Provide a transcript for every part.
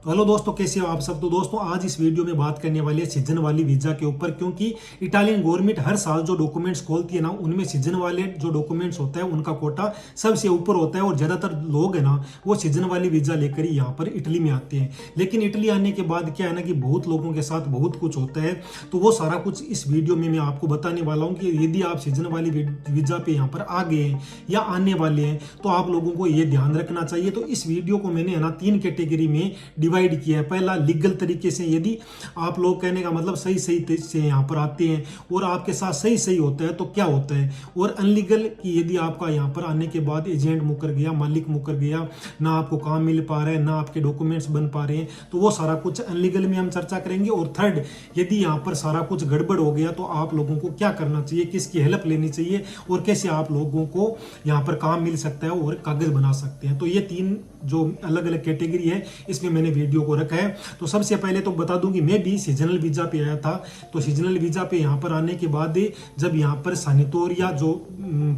तो हेलो दोस्तों, कैसे हो आप सब। तो दोस्तों आज इस वीडियो में बात करने वाली है सीजन वाली वीजा के ऊपर, क्योंकि इटालियन गवर्नमेंट हर साल जो डॉक्यूमेंट्स खोलती है ना, उनमें सीजन वाले जो डॉक्यूमेंट्स होता है उनका कोटा सबसे ऊपर होता है। और ज्यादातर लोग है ना वो सीजन वाली वीजा लेकर ही यहाँ पर इटली में आते हैं। लेकिन इटली आने के बाद क्या है ना कि बहुत लोगों के साथ बहुत कुछ होता है। तो वो सारा कुछ इस वीडियो में मैं आपको बताने वाला हूँ कि यदि आप सीजन वाली वीजा पे यहाँ पर आ गए हैं या आने वाले हैं तो आप लोगों को ये ध्यान रखना चाहिए। तो इस वीडियो को मैंने है ना 3 कैटेगरी में डिवाइड किया है। पहला, लीगल तरीके से यदि आप लोग, कहने का मतलब सही से यहाँ पर आते हैं और आपके साथ सही होता है तो क्या होता है। और अनलीगल कि यदि आपका यहाँ पर आने के बाद एजेंट मुकर गया, मालिक मुकर गया, ना आपको काम मिल पा रहा है, ना आपके डॉक्यूमेंट्स बन पा रहे हैं, तो वो सारा कुछ अनलीगल में हम चर्चा करेंगे। और थर्ड, यदि यहाँ पर सारा कुछ गड़बड़ हो गया तो आप लोगों को क्या करना चाहिए, किसकी हेल्प लेनी चाहिए और कैसे आप लोगों को यहाँ पर काम मिल सकता है और कागज बना सकते हैं। तो ये 3 जो अलग अलग कैटेगरी है इसमें मैंने वीडियो को रखा है। तो सबसे पहले तो बता दूं कि मैं भी सीजनल वीजा पे आया था। तो सीजनल वीजा पे यहाँ पर आने के बाद जब यहाँ पर सानिटोरिया जो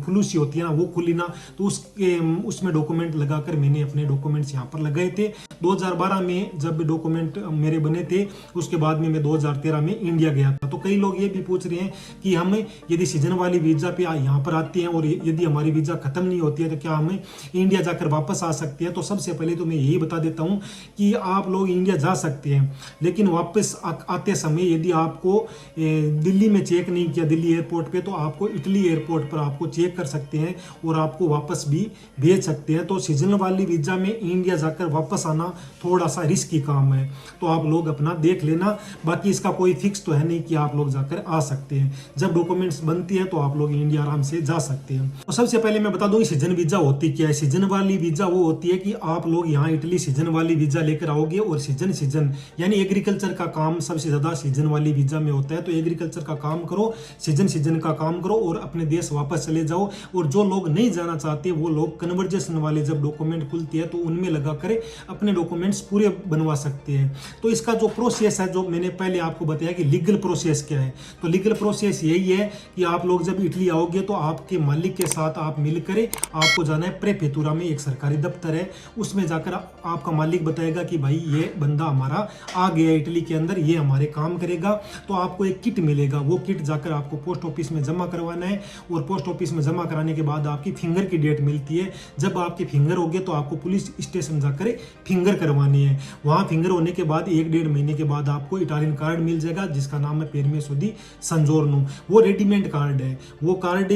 फुलूसी होती है ना वो खुली ना, तो उसमें डॉक्यूमेंट लगाकर मैंने अपने डॉक्यूमेंट्स यहाँ पर लगाए थे। 2012 में जब डॉक्यूमेंट मेरे बने थे, उसके बाद में मैं 2013 में इंडिया गया था। तो कई लोग ये भी पूछ रहे हैं कि हम यदि सीजन वाली वीजा पे यहाँ पर आते हैं और यदि हमारी वीजा खत्म नहीं होती है तो क्या हमें इंडिया जाकर वापस आ सकते हैं। तो सबसे पहले तो मैं यही बता देता हूँ कि आप लोग इंडिया जा सकते हैं, लेकिन वापस आते समय यदि आपको दिल्ली में चेक नहीं किया दिल्ली एयरपोर्ट पे, तो आपको इटली एयरपोर्ट पर आपको चेक कर सकते हैं और आपको वापस भी भेज सकते हैं। तो सीजनल वाली वीजा में इंडिया जाकर वापस आना थोड़ा सा रिस्की काम है, तो आप लोग अपना देख लेना। बाकी इसका कोई फिक्स तो है नहीं कि आप लोग जाकर आ सकते हैं। जब डॉक्यूमेंट्स बनती है तो आप लोग इंडिया आराम से जा सकते हैं। तो सबसे पहले मैं बता दूं सीजन वीजा होती क्या है। सीजन वाली वीजा वो होती है कि आप लोग यहाँ इटली सीजन वाली वीजा लेकर आओगे और सीजन यानी एग्रीकल्चर का काम सबसे ज्यादा सीजन वाली वीजा में होता है। तो एग्रीकल्चर का काम करो, सीजन का काम करो और अपने देश वापस चले जाओ। और जो लोग नहीं जाना चाहते वो लोग कन्वर्जेशन वाले जब डॉक्यूमेंट खुलती है तो उनमें लगा कर अपने डॉक्यूमेंट्स पूरे बनवा सकते हैं। तो इसका जो प्रोसेस है, जो मैंने पहले आपको बताया कि लीगल प्रोसेस क्या है, तो लीगल प्रोसेस यही है कि आप लोग जब इटली आओगे तो आपके मालिक के साथ आप मिलकर आपको जाना है प्रेफेतुरा में, एक सरकारी दफ्तर है, उसमें जाकर आपका मालिक बताएगा कि भाई ये बंदा हमारा आ गया इटली के अंदर, ये हमारे काम करेगा। तो आपको एक किट मिलेगा, वो किट जाकर आपको पोस्ट ऑफिस में जमा करवाना है और पोस्ट ऑफिस में जमा कराने के बाद आपकी फिंगर की डेट मिलती है। जब आपके फिंगर हो गए तो आपको पुलिस स्टेशन जाकर फिंगर करवानी है। वहां फिंगर होने के बाद 1-1.5 महीने के बाद आपको इटालियन कार्ड मिल जाएगा जिसका नाम है पेरमेसो दी संजोर्नो। वो रेडीमेड कार्ड है। वो कार्ड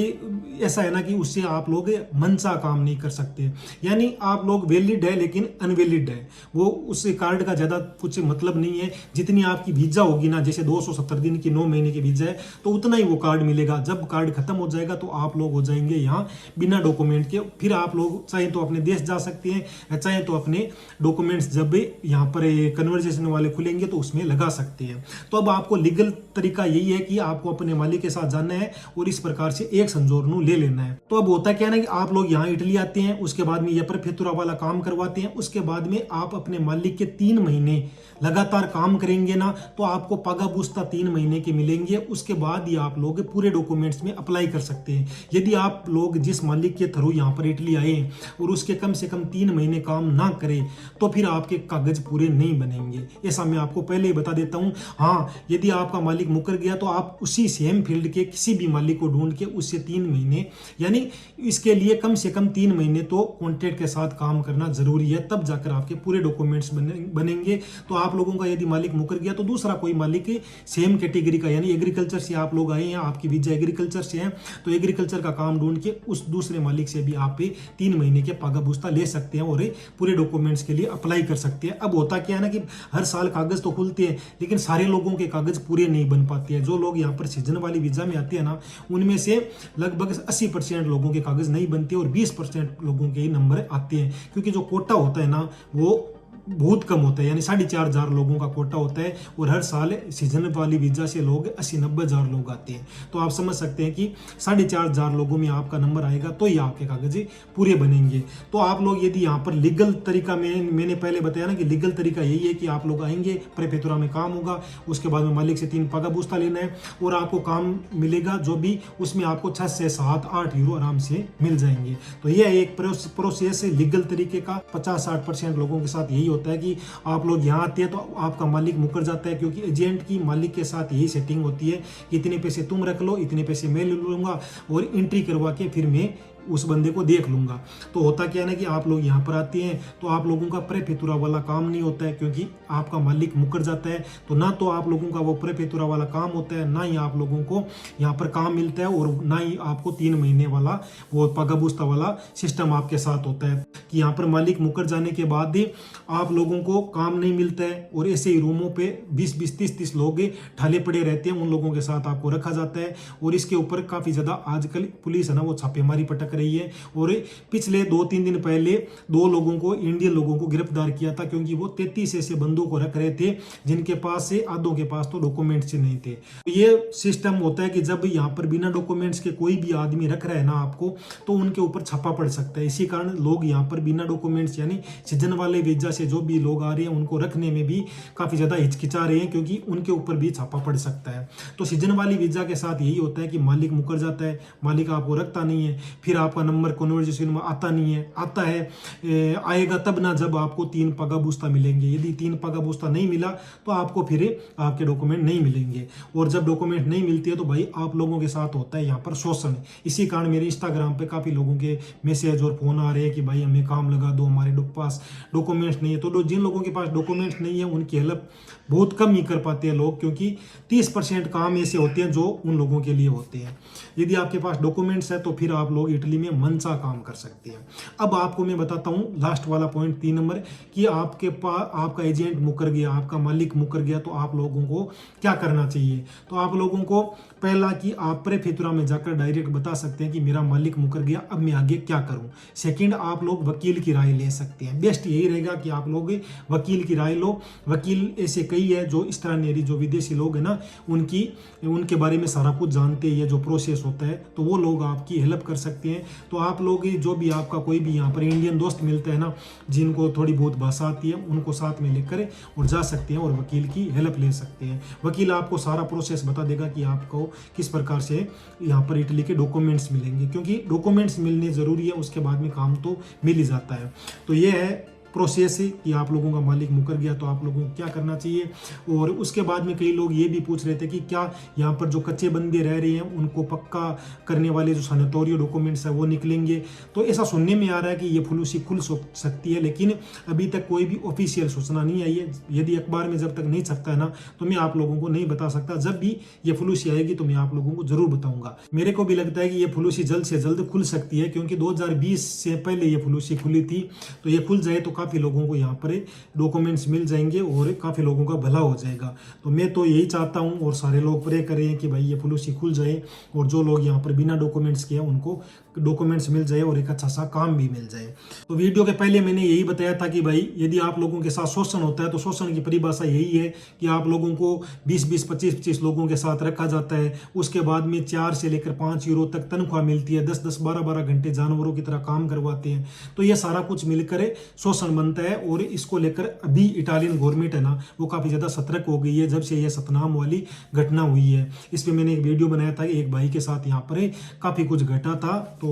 ऐसा है ना कि उससे आप लोग मनसा काम नहीं कर सकते, यानी आप लोग वैलिड है लेकिन अनवैलिड है। वो उस कार्ड का ज्यादा कुछ मतलब नहीं है। जितनी आपकी वीजा होगी ना, जैसे 270 दिन की 9 महीने की वीजा है तो उतना ही वो कार्ड मिलेगा। जब कार्ड खत्म हो जाएगा तो आप लोग हो जाएंगे यहाँ बिना डॉक्यूमेंट के। फिर आप लोग चाहे तो अपने देश जा सकते हैं, चाहे तो अपने डॉक्यूमेंट्स जब यहाँ पर कन्वर्जेशन वाले खुलेंगे तो उसमें लगा सकते हैं। तो अब आपको लीगल तरीका यही है कि आपको अपने मालिक के साथ जाना है और इस प्रकार से एक संजोर्नो ले लेना है। तो अब होता क्या है ना कि आप लोग यहाँ इटली आते हैं, उसके बाद में ये प्रेफेतुरा वाला काम करवाते हैं, उसके बाद में आप अपने मालिक के 3 महीने लगातार काम करेंगे ना तो आपको पागा बुस्ता 3 महीने के मिलेंगे। उसके बाद ही आप लोग पूरे डॉक्यूमेंट्स में अप्लाई कर सकते हैं। यदि आप लोग जिस मालिक के थ्रू यहाँ पर इटली आए और उसके कम से कम 3 महीने काम ना करें तो फिर आपके कागज पूरे नहीं बनेंगे। ऐसा मैं आपको पहले ही बता देता हूँ। हाँ, यदि आपका मालिक मुकर गया तो आप उसी सेम फील्ड के किसी भी मालिक को ढूंढ के उससे 3 महीने, यानी इसके लिए कम से कम 3 महीने तो कॉन्ट्रैक्ट के साथ काम करना जरूरी है, तब जाकर आपके पूरे डॉक्यूमेंट्स बनेंगे। तो आप लोगों का यदि मालिक मुकर गया तो दूसरा कोई मालिक सेम कैटेगरी का, यानी एग्रीकल्चर से आप लोग आए हैं, आपकी वीजा एग्रीकल्चर से है, तो एग्रीकल्चर का काम ढूंढ के उस दूसरे मालिक से भी आप 3 महीने के पागा बुस्ता ले सकते हैं और पूरे डॉक्यूमेंट्स के लिए अप्लाई कर सकते हैं। अब होता क्या है ना कि हर साल कागज तो खुलते हैं लेकिन सारे लोगों के कागज पूरे नहीं बन पाते हैं। जो लोग यहाँ पर सीजन वाली वीजा में आते हैं ना, उनमें से लगभग 80% लोगों के कागज नहीं बनते और 20% लोगों के ही नंबर आते हैं, क्योंकि जो कोटा होता है ना वो बहुत कम होता है, यानी 4,500 लोगों का कोटा होता है और हर साल सीजन वाली वीजा से लोग 80-90 हज़ार लोग आते हैं। तो आप समझ सकते हैं कि 4,500 लोगों में आपका नंबर आएगा तो ही आपके कागज पूरे बनेंगे। तो आप लोग यदि यहाँ पर लीगल तरीका में, मैंने पहले बताया ना कि लीगल तरीका यही है कि आप लोग आएंगे, प्रेफेतुरा में काम होगा, उसके बाद में मालिक से 3 पागा बुस्ता लेना है और आपको काम मिलेगा जो भी, उसमें आपको 6 से 7-8 यूरो आराम से मिल जाएंगे। तो यह एक प्रोसेस है लीगल तरीके का। 50-60% लोगों के साथ यही होता होता है कि आप लोग यहाँ आते हैं तो आपका मालिक मुकर जाता है, क्योंकि एजेंट की मालिक के साथ यही सेटिंग होती है कि इतने पैसे तुम रख लो, इतने पैसे मैं ले लूँगा और एंट्री करवा के फिर मैं उस बंदे को देख लूँगा। तो होता क्या है ना कि आप लोग यहाँ पर आते हैं तो आप लोगों का प्रेफेतुरा वाला काम नहीं होता है, क्योंकि आपका मालिक मुकर जाता है। तो ना तो आप लोगों का वो प्रेफेतुरा वाला काम होता है, ना ही आप लोगों को यहाँ पर काम मिलता है, और ना ही आपको 3 महीने वाला वो पगाबुस्ता वाला सिस्टम आपके साथ होता है कि यहाँ पर मालिक मुकर जाने के बाद ही आप लोगों को काम नहीं मिलता है। और ऐसे ही रूमों पे 20-20 30-30 लोग ढाले पड़े रहते हैं, उन लोगों के साथ आपको रखा जाता है। और इसके ऊपर काफ़ी ज़्यादा आजकल पुलिस है ना वो छापेमारी पटक रही है। और पिछले 2-3 दिन पहले 2 लोगों को, इंडियन लोगों को गिरफ्तार किया था, क्योंकि वो 33 ऐसे बंदों को रख रहे थे जिनके पास से आधों के पास तो डॉक्यूमेंट्स नहीं थे। तो ये सिस्टम होता है कि जब यहाँ पर बिना डॉक्यूमेंट्स के कोई भी आदमी रख रहा है ना आपको, तो उनके ऊपर छापा पड़ सकता है। इसी कारण लोग यहाँ पर बिना डॉक्यूमेंट्स यानी सीजन वाले वीजा से जो भी लोग आ रहे हैं उनको रखने में भी काफ़ी ज़्यादा हिचकिचा रहे हैं, क्योंकि उनके ऊपर भी छापा पड़ सकता है। तो सीजन वाली वीजा के साथ यही होता है कि मालिक मुकर जाता है, मालिक आपको रखता नहीं है, फिर आपका नंबर कन्वर्जेशन में आता नहीं है, आता है आएगा तब ना जब आपको 3 पगाबुस्ता मिलेंगे। यदि 3 पगाबुस्ता नहीं मिला तो आपको फिर आपके डॉक्यूमेंट नहीं मिलेंगे, और जब डॉक्यूमेंट नहीं मिलती है तो भाई आप लोगों के साथ होता है यहाँ पर शोषण। इसी कारण मेरे इंस्टाग्राम पे काफ़ी लोगों के मैसेज और फोन आ रहे हैं कि भाई हमें काम लगा दो, हमारे पास डॉक्यूमेंट्स नहीं है। तो जिन लोगों के पास डॉक्यूमेंट्स नहीं है उनकी हेल्प बहुत कम ही कर पाते हैं लोग, क्योंकि 30% काम ऐसे होते हैं जो उन लोगों के लिए होते हैं। यदि आपके पास डॉक्यूमेंट्स है तो फिर आप लोग इटली में मनसा काम कर सकते हैं। अब आपको मैं बताता हूँ लास्ट वाला पॉइंट 3 नंबर, कि आपके पास आपका एजेंट मुकर गया, आपका मालिक मुकर गया, तो आप लोगों को क्या करना चाहिए। तो आप लोगों को पहला कि आप प्रेफेतुरा में जाकर डायरेक्ट बता सकते हैं कि मेरा मालिक मुकर गया, अब मैं आगे क्या करूं। सेकंड, आप लोग वकील की राय ले सकते हैं। बेस्ट यही रहेगा कि आप लोग वकील की राय लो। वकील ऐसे कई है जो इस तरह जो विदेशी लोग हैं ना उनके बारे में सारा कुछ जानते हैं, जो प्रोसेस होता है, तो वो लोग आपकी हेल्प कर सकते हैं। तो आप लोग जो भी आपका कोई भी यहाँ पर इंडियन दोस्त मिलते हैं ना जिनको थोड़ी बहुत भाषा आती है, उनको साथ में लेकर और जा सकते हैं और वकील की हेल्प ले सकते हैं। वकील आपको सारा प्रोसेस बता देगा कि आपको किस प्रकार से यहाँ पर इटली के डॉक्यूमेंट्स मिलेंगे, क्योंकि डॉक्यूमेंट्स मिलने ज़रूरी है, उसके बाद में काम तो मिल ही जाता है। तो ये है प्रोसेस है कि आप लोगों का मालिक मुकर गया तो आप लोगों को क्या करना चाहिए। और उसके बाद में कई लोग ये भी पूछ रहे थे कि क्या यहाँ पर जो कच्चे बंदे रह रहे हैं उनको पक्का करने वाले जो सैनिटोरियल डॉक्यूमेंट्स है वो निकलेंगे। तो ऐसा सुनने में आ रहा है कि ये फुलूसी खुल सकती है, लेकिन अभी तक कोई भी ऑफिशियल सूचना नहीं आई है। यदि अखबार में जब तक नहीं छपता है ना तो मैं आप लोगों को नहीं बता सकता। जब भी ये फुलूसी आएगी तो मैं आप लोगों को जरूर बताऊंगा। मेरे को भी लगता है कि ये फुलूसी जल्द से जल्द खुल सकती है, क्योंकि 2020 से पहले ये फुलूसी खुली थी। तो ये खुल जाए तो काफ़ी लोगों को यहाँ पर डॉक्यूमेंट्स मिल जाएंगे और काफ़ी लोगों का भला हो जाएगा। तो मैं तो यही चाहता हूँ और सारे लोग प्रे कर रहे हैं कि भाई ये फुलूसी खुल जाए और जो लोग यहाँ पर बिना डॉक्यूमेंट्स के हैं उनको डॉक्यूमेंट्स मिल जाए और एक अच्छा सा काम भी मिल जाए। तो वीडियो के पहले मैंने यही बताया था कि भाई यदि आप लोगों के साथ शोषण होता है तो शोषण की परिभाषा यही है कि आप लोगों को 20-20 25-25 लोगों के साथ रखा जाता है। उसके बाद में 4 से लेकर 5 यूरो तक तनख्वाह मिलती है, 10-10 12-12 घंटे जानवरों की तरह काम करवाते हैं। तो ये सारा कुछ मिलकर शोषण बनता है और इसको लेकर अभी इटालियन गवर्नमेंट है ना वो काफ़ी ज़्यादा सतर्क हो गई है जब से ये सतनाम वाली घटना हुई है। इस पर मैंने एक वीडियो बनाया था कि एक भाई के साथ यहाँ पर काफ़ी कुछ घटा था, तो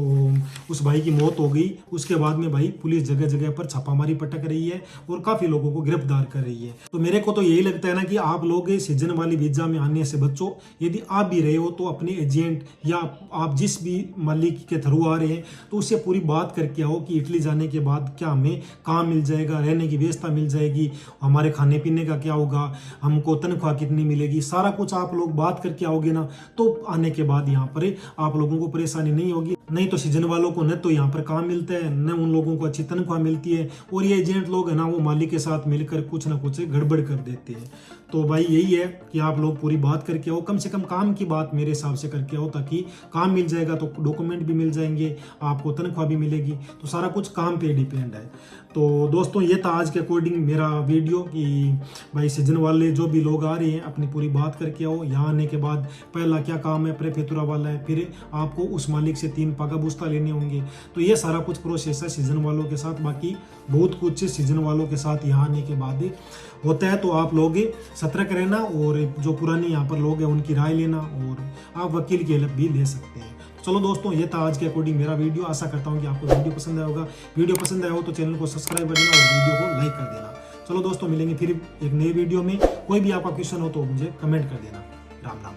उस भाई की मौत हो गई। उसके बाद में भाई पुलिस जगह जगह पर छापामारी पटक रही है और काफ़ी लोगों को गिरफ्तार कर रही है। तो मेरे को तो यही लगता है ना कि आप लोग सीजन वाली वीजा में आने से बचो। यदि आप भी रहे हो तो अपने एजेंट या आप जिस भी मालिक के थ्रू आ रहे हैं तो उससे पूरी बात करके आओ कि इटली जाने के बाद क्या हमें काम मिल जाएगा, रहने की व्यवस्था मिल जाएगी, हमारे खाने पीने का क्या होगा, हमको तनख्वाह कितनी मिलेगी, सारा कुछ आप लोग बात करके आओगे ना तो आने के बाद यहाँ पर आप लोगों को परेशानी नहीं होगी। नहीं तो सीजन वालों को न तो यहाँ पर काम मिलता है न उन लोगों को अच्छी तनख्वाह मिलती है और ये एजेंट लोग है ना वो मालिक के साथ मिलकर कुछ ना कुछ गड़बड़ कर देते हैं। तो भाई यही है कि आप लोग पूरी बात करके आओ, कम से कम काम की बात मेरे हिसाब से करके आओ, ताकि काम मिल जाएगा तो डॉक्यूमेंट भी मिल जाएंगे, आपको तनख्वाह भी मिलेगी। तो सारा कुछ काम पे डिपेंड है। तो दोस्तों ये था आज के अकॉर्डिंग मेरा वीडियो कि भाई सीजन वाले जो भी लोग आ रहे हैं अपनी पूरी बात करके आओ। यहाँ आने के बाद पहला क्या काम है, प्रेफेतुरा वाला है, फिर आपको उस मालिक से 3 पगाबुस्ता लेने होंगे। तो ये सारा कुछ प्रोसेस है सीजन वालों के साथ। बाकी बहुत कुछ सीजन वालों के साथ यहाँ आने के बाद होता है। तो आप लोग सतर्क रहना और जो पुराने यहाँ पर लोग हैं उनकी राय लेना और आप वकील की हेल्प भी ले सकते हैं। चलो दोस्तों ये था आज के अकॉर्डिंग मेरा वीडियो। आशा करता हूँ कि आपको वीडियो पसंद आया होगा। वीडियो पसंद आया हो तो चैनल को सब्सक्राइब कर देना और वीडियो को लाइक कर देना। चलो दोस्तों, मिलेंगे फिर एक नई वीडियो में। कोई भी आपका क्वेश्चन हो तो मुझे कमेंट कर देना। राम राम।